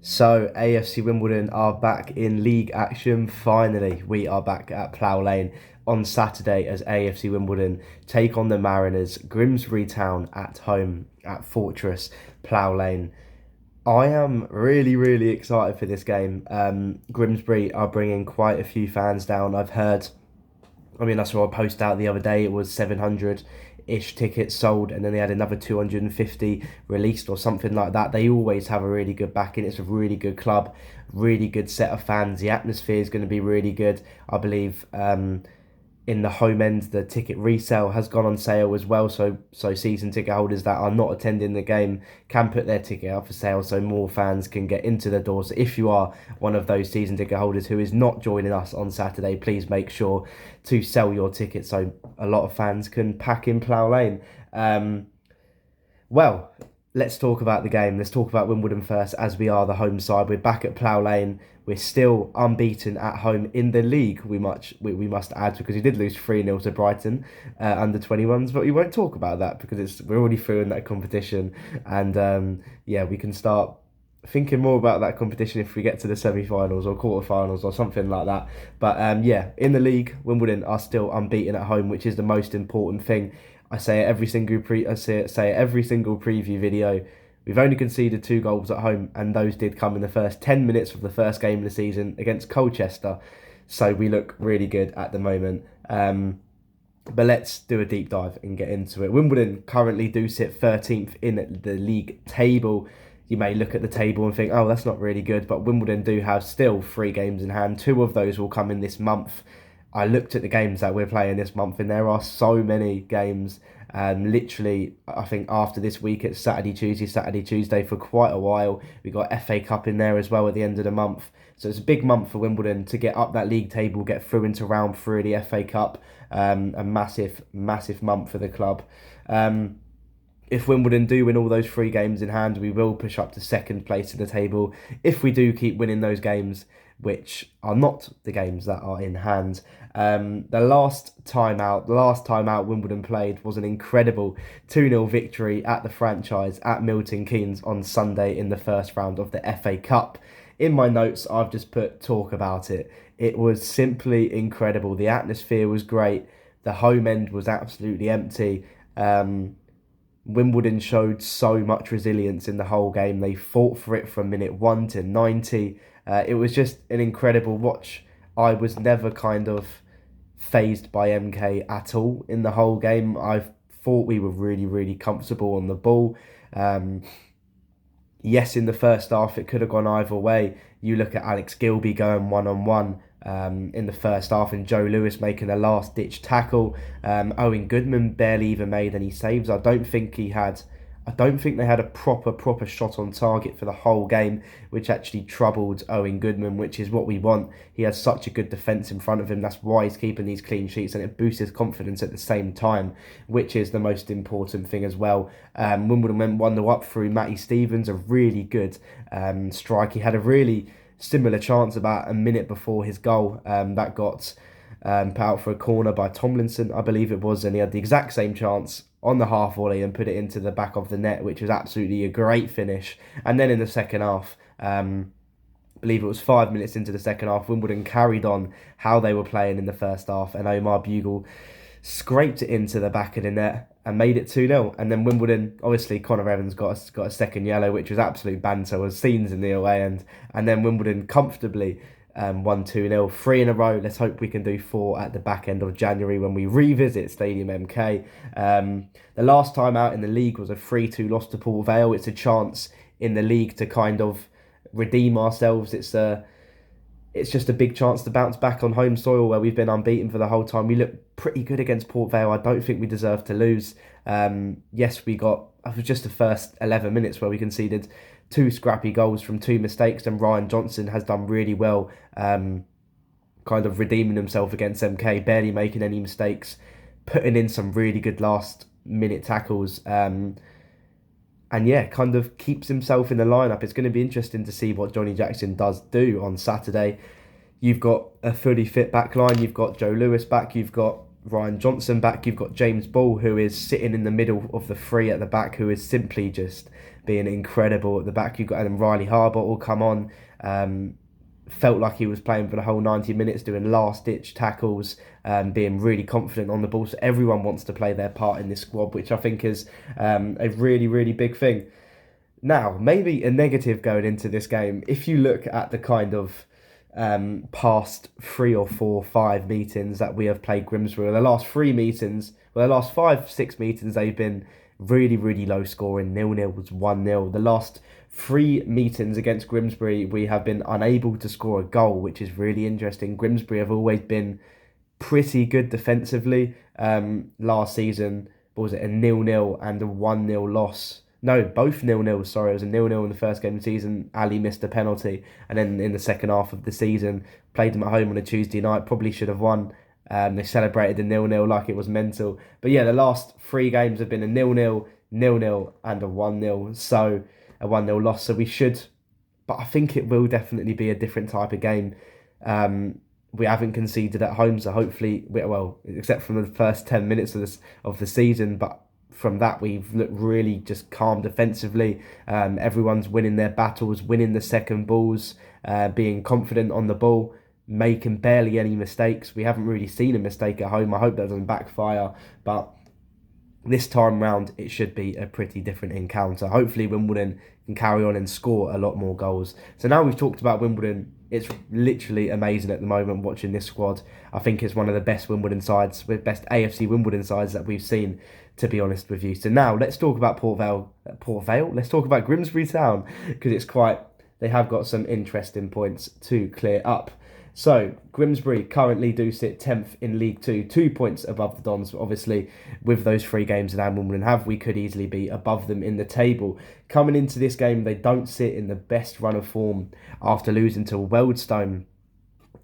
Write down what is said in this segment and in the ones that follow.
So, AFC Wimbledon are back in league action. Finally, we are back at Plough Lane on Saturday as AFC Wimbledon take on the Mariners, Grimsby Town at home at Fortress Plough Lane. I am really, really excited for this game. Grimsby are bringing quite a few fans down. That's what I posted out the other day. It was 700-ish tickets sold, and then they had another 250 released or something like that. They always have a really good backing. It's a really good club, really good set of fans. The atmosphere is going to be really good. I believe in the home end, the ticket resale has gone on sale as well. So season ticket holders that are not attending the game can put their ticket up for sale, so more fans can get into the door. So if you are one of those season ticket holders who is not joining us on Saturday, please make sure to sell your ticket so a lot of fans can pack in Plough Lane. Well, let's talk about the game. Let's talk about Wimbledon first, as we are the home side. We're back at Plough Lane. We're still unbeaten at home in the league, we must add, because we did lose 3-0 to Brighton under 21s, but we won't talk about that because we're already through in that competition. And we can start thinking more about that competition if we get to the semi-finals or quarter-finals or something like that. But in the league, Wimbledon are still unbeaten at home, which is the most important thing. I say it every single preview video. We've only conceded 2 goals at home, and those did come in the first 10 minutes of the first game of the season against Colchester. So we look really good at the moment. But let's do a deep dive and get into it. Wimbledon currently do sit 13th in the league table. You may look at the table and think, oh, that's not really good. But Wimbledon do have still 3 games in hand. 2 of those will come in this month. I looked at the games that we're playing this month, and there are so many games. Literally, I think after this week, it's Saturday, Tuesday for quite a while. We got FA Cup in there as well at the end of the month. So it's a big month for Wimbledon to get up that league table, get through into round 3 of the FA Cup. A massive, massive month for the club. If Wimbledon do win all those 3 games in hand, we will push up to second place in the table. If we do keep winning those games, which are not the games that are in hand. The last time out Wimbledon played was an incredible 2-0 victory at the franchise at Milton Keynes on Sunday in the first round of the FA Cup. In my notes, I've just put talk about it. It was simply incredible. The atmosphere was great. The home end was absolutely empty. Wimbledon showed so much resilience in the whole game. They fought for it from minute 1 to 90. It was just an incredible watch. I was never kind of phased by MK at all in the whole game. I thought we were really, really comfortable on the ball. Yes, in the first half, it could have gone either way. You look at Alex Gilby going one-on-one in the first half, and Joe Lewis making a last-ditch tackle. Owen Goodman barely even made any saves. I don't think they had a proper shot on target for the whole game, which actually troubled Owen Goodman, which is what we want. He has such a good defence in front of him. That's why he's keeping these clean sheets, and it boosts his confidence at the same time, which is the most important thing as well. Wimbledon went 1-0 up through Matty Stevens, a really good strike. He had a really similar chance about a minute before his goal that got put out for a corner by Tomlinson, I believe it was, and he had the exact same chance on the half volley and put it into the back of the net, which was absolutely a great finish. And then in the second half, I believe it was 5 minutes into the second half, Wimbledon carried on how they were playing in the first half, and Omar Bugle scraped it into the back of the net and made it 2-0. And then Wimbledon, obviously Connor Evans got a second yellow, which was absolute banter, was scenes in the away end. And then Wimbledon comfortably won 2-0, 3 in a row. Let's hope we can do 4 at the back end of January when we revisit Stadium MK. The last time out in the league was a 3-2 loss to Port Vale. It's a chance in the league to kind of redeem ourselves. It's just a big chance to bounce back on home soil where we've been unbeaten for the whole time. We looked pretty good against Port Vale. I don't think we deserve to lose. Yes, it was just the first 11 minutes where we conceded 2 scrappy goals from 2 mistakes, and Ryan Johnson has done really well kind of redeeming himself against MK, barely making any mistakes, putting in some really good last minute tackles, and kind of keeps himself in the lineup. It's going to be interesting to see what Johnny Jackson does do on Saturday. You've got a fully fit back line, you've got Joe Lewis back, you've got Ryan Johnson back. You've got James Ball, who is sitting in the middle of the three at the back, who is simply just being incredible at the back. You've got Adam Riley Harbottle come on. Felt like he was playing for the whole 90 minutes, doing last-ditch tackles, being really confident on the ball. So everyone wants to play their part in this squad, which I think is a really, really big thing. Now, maybe a negative going into this game, if you look at the kind of past 3 or 4, 5 meetings that we have played Grimsby, the last 3 meetings, the last 5, 6 meetings, they've been really, really low scoring, 0-0s, 1-0. The last 3 meetings against Grimsby, we have been unable to score a goal, which is really interesting. Grimsby have always been pretty good defensively. Last season, what was it, a 0-0 and a 1-0 loss? No, both 0-0, sorry. It was a 0-0 in the first game of the season. Ali missed a penalty. And then in the second half of the season, played them at home on a Tuesday night. Probably should have won. They celebrated the 0-0 like it was mental. But yeah, the last 3 games have been a 0-0, 0-0 and a 1-0. So a 1-0 loss. So we should... But I think it will definitely be a different type of game. We haven't conceded at home, so hopefully... Well, except from the first 10 minutes of the season, but... From that, we've looked really just calm defensively. Everyone's winning their battles, winning the second balls, being confident on the ball, making barely any mistakes. We haven't really seen a mistake at home. I hope that doesn't backfire. But this time round, it should be a pretty different encounter. Hopefully, Wimbledon can carry on and score a lot more goals. So now we've talked about Wimbledon. It's literally amazing at the moment watching this squad. I think it's one of the best Wimbledon sides, best AFC Wimbledon sides that we've seen, to be honest with you. So now let's talk about Port Vale. Let's talk about Grimsby Town, because they have got some interesting points to clear up. So Grimsby currently do sit 10th in League 2, 2 points above the Dons. But obviously, with those 3 games that Wimbledon have, we could easily be above them in the table. Coming into this game, they don't sit in the best run of form after losing to Wealdstone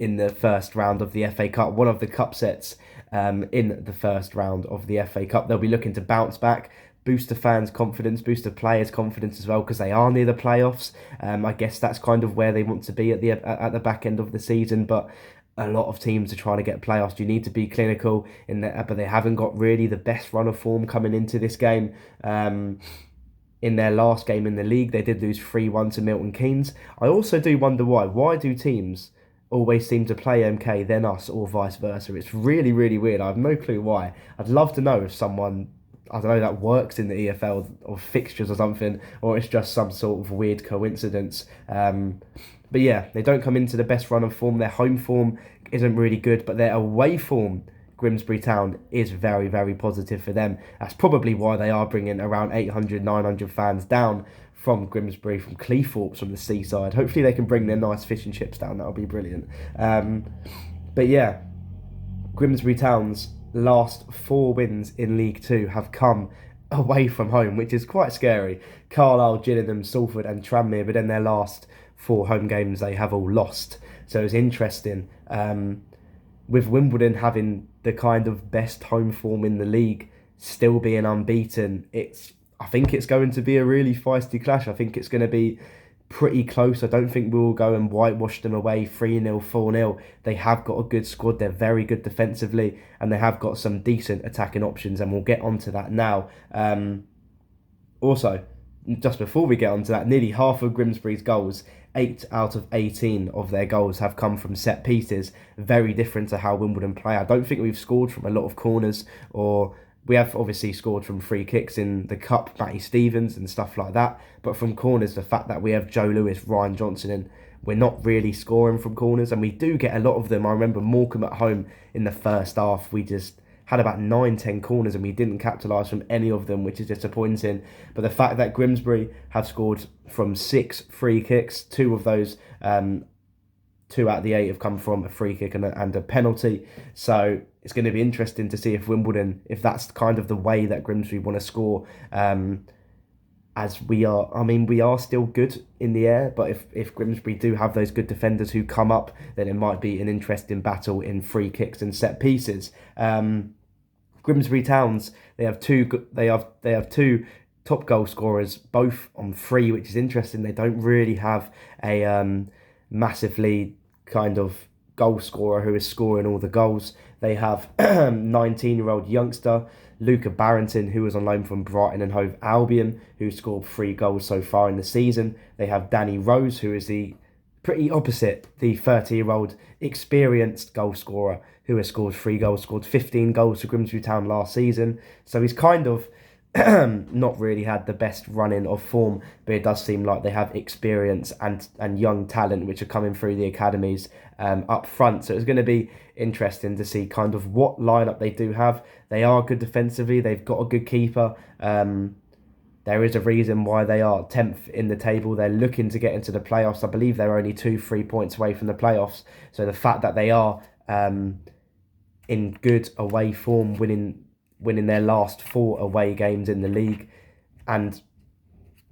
in the first round of the FA Cup, one of the cup sets in the first round of the FA Cup. They'll be looking to bounce back, boost the fans' confidence, boost the players' confidence as well, because they are near the playoffs. I guess that's kind of where they want to be at the back end of the season, but a lot of teams are trying to get playoffs. You need to be clinical in that, but they haven't got really the best run of form coming into this game. In their last game in the league, they did lose 3-1 to Milton Keynes. I also do wonder why. Why do teams always seem to play MK, then us, or vice versa? It's really, really weird. I have no clue why. I'd love to know if someone, I don't know, that works in the EFL or fixtures or something, or it's just some sort of weird coincidence. But yeah, they don't come into the best run of form. Their home form isn't really good, but their away form, Grimsby Town, is very, very positive for them. That's probably why they are bringing around 800, 900 fans down from Grimsby, from Cleethorpes, from the seaside. Hopefully they can bring their nice fish and chips down. That'll be brilliant. But yeah, Grimsby Town's last 4 wins in League 2 have come away from home, which is quite scary. Carlisle, Gillingham, Salford and Tranmere, but then their last 4 home games they have all lost. So it's interesting. With Wimbledon having the kind of best home form in the league, still being unbeaten, I think it's going to be a really feisty clash. I think it's going to be pretty close. I don't think we'll go and whitewash them away 3-0, 4-0. They have got a good squad. They're very good defensively, and they have got some decent attacking options, and we'll get onto that now. Also, just before we get onto that, nearly half of Grimsby's goals, 8 out of 18 of their goals, have come from set pieces. Very different to how Wimbledon play. I don't think we've scored from a lot of corners, or we have obviously scored from free kicks in the Cup, Matty Stevens and stuff like that. But from corners, the fact that we have Joe Lewis, Ryan Johnson, and we're not really scoring from corners, and we do get a lot of them. I remember Morecambe at home in the first half, we just had about 9-10 corners and we didn't capitalise from any of them, which is disappointing. But the fact that Grimsby have scored from 6 free kicks, 2 of those, 2 out of the 8 have come from a free kick and a penalty. So it's going to be interesting to see if Wimbledon, if that's kind of the way that Grimsby want to score. As we are still good in the air, but if Grimsby do have those good defenders who come up, then it might be an interesting battle in free kicks and set pieces. Grimsby Towns, they have two top goal scorers, both on free, which is interesting. They don't really have a massively kind of goal scorer who is scoring all the goals. They have 19-year-old youngster Luca Barrington, who was on loan from Brighton and Hove Albion, who scored 3 goals so far in the season. They have Danny Rose, who is the pretty opposite, the 30-year-old experienced goal scorer who has scored 3 goals, scored 15 goals for Grimsby Town last season. So he's kind of not really had the best run-in of form, but it does seem like they have experience and young talent which are coming through the academies up front. So it's going to be interesting to see kind of what lineup they do have. They are good defensively. They've got a good keeper. There is a reason why they are 10th in the table. They're looking to get into the playoffs. I believe they're only 2-3 points away from the playoffs. So the fact that they are in good away form, winning their last 4 away games in the league, and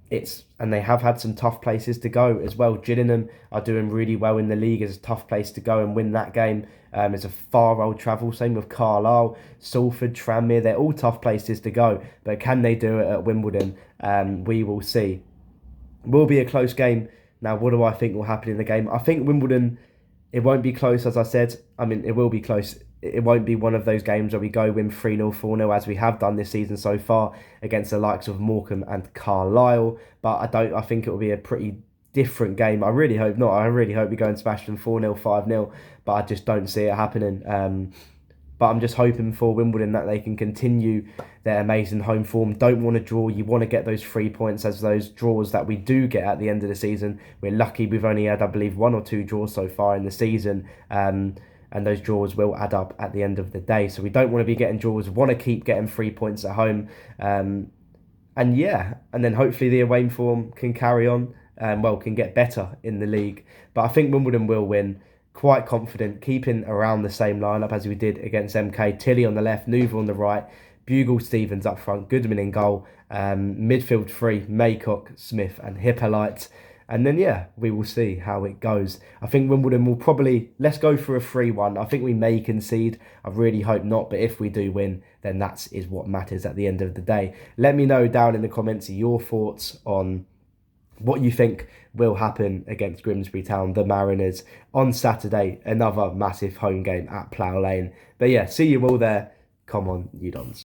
they have had some tough places to go as well. Gillingham are doing really well in the league. It's a tough place to go and win that game. It's a far old travel. Same with Carlisle, Salford, Tranmere. They're all tough places to go. But can they do it at Wimbledon? We will see. Will be a close game. Now, what do I think will happen in the game? I think Wimbledon, it won't be close, as I said. I mean, it will be close. It won't be one of those games where we go win 3-0, 4-0 as we have done this season so far against the likes of Morecambe and Carlisle. But I think it will be a pretty different game. I really hope not. I really hope we go and smash them 4-0, 5-0. But I just don't see it happening. But I'm just hoping for Wimbledon that they can continue their amazing home form. Don't want to draw. You want to get those 3 points as those draws that we do get at the end of the season. We're lucky we've only had, I believe, 1 or 2 draws so far in the season. And those draws will add up at the end of the day. So we don't want to be getting draws. We want to keep getting 3 points at home. And then hopefully the away form can carry on. Can get better in the league. But I think Wimbledon will win. Quite confident, keeping around the same lineup as we did against MK. Tilly on the left, Nuva on the right, Bugle, Stevens up front, Goodman in goal, midfield 3, Maycock, Smith and Hippolyte. And then, we will see how it goes. I think Wimbledon will probably, let's go for a 3-1. I think we may concede. I really hope not. But if we do win, then that is what matters at the end of the day. Let me know down in the comments your thoughts on what you think will happen against Grimsby Town, the Mariners, on Saturday. Another massive home game at Plough Lane. But see you all there. Come on, you dons.